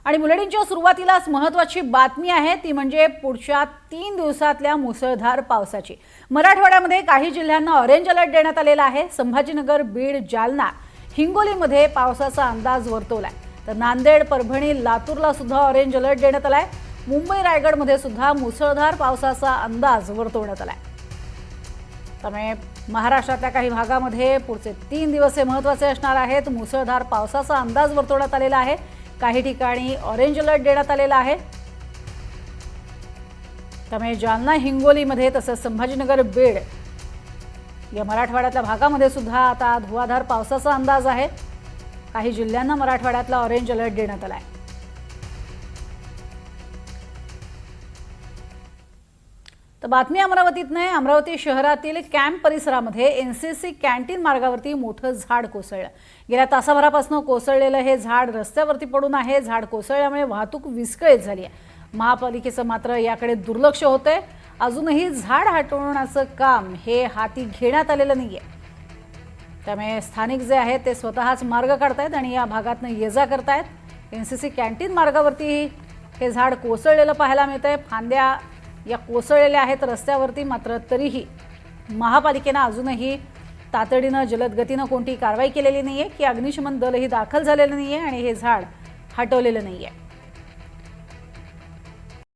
आणि बुलेटिनच्या सुरुवातीलाच महत्त्वाची बातमी आहे ती म्हणजे पुढच्या 3 दिवसातल्या मुसळधार पावसाची। मराठवाड्यामध्ये काही जिल्ह्यांना ऑरेंज अलर्ट देण्यात आलेला आहे। संभाजीनगर, बीड, जालना, हिंगोलीमध्ये पावसाचा अंदाज वर्तवलाय। तर नांदेड, परभणी, लातूरला सुद्धा ऑरेंज अलर्ट देण्यात आलाय। मुंबई, रायगडमध्ये सुद्धा मुसळधार पावसाचा अंदाज वर्तवण्यात आलाय। त्यामुळे महाराष्ट्रातल्या काही भागामध्ये पुढचे 3 दिवस हे महत्त्वाचे असणार आहेत। मुसळधार पावसाचा अंदाज वर्तवण्यात आलेला आहे। काही ठिकाणी ऑरेंज अलर्ट देण्यात आलेला आहे। त्यामुळे जालना, हिंगोलीमध्ये तसंच संभाजीनगर, बीड या मराठवाड्यातल्या भागामध्ये सुद्धा आता धुवाधार पावसाचा अंदाज आहे। काही जिल्ह्यांना मराठवाड्यातला ऑरेंज अलर्ट देण्यात आलाय। तर बातमी अमरावतीतनं आहे। अमरावती शहरातील कॅम्प परिसरामध्ये एनसीसी कॅन्टीन मार्गावरती मोठं झाड कोसळलं। गेल्या तासाभरापासून कोसळलेलं हे झाड रस्त्यावरती पडून आहे। झाड कोसळल्यामुळे वाहतूक विस्कळीत झाली आहे। महापालिकेचं मात्र याकडे दुर्लक्ष होतंय। अजूनही झाड हटवण्याचं काम हे हाती घेण्यात आलेलं नाहीये। त्यामुळे स्थानिक जे आहेत ते स्वतःच मार्ग काढतायत आणि या भागातनं ये-जा करतायत। एनसीसी कॅन्टीन मार्गावरती हे झाड कोसळलेलं पाहायला मिळतंय। फांद्या या कोसळलेल्या आहेत रस्त्यावरती, मात्र तरीही महापालिकेने अजूनही तातडीनं जलद गतीनं कोणती कारवाई केलेली नाहीये की अग्निशमन दलही दाखल झालेलं नाहीये आणि हे झाड हटवलेलं नाहीये।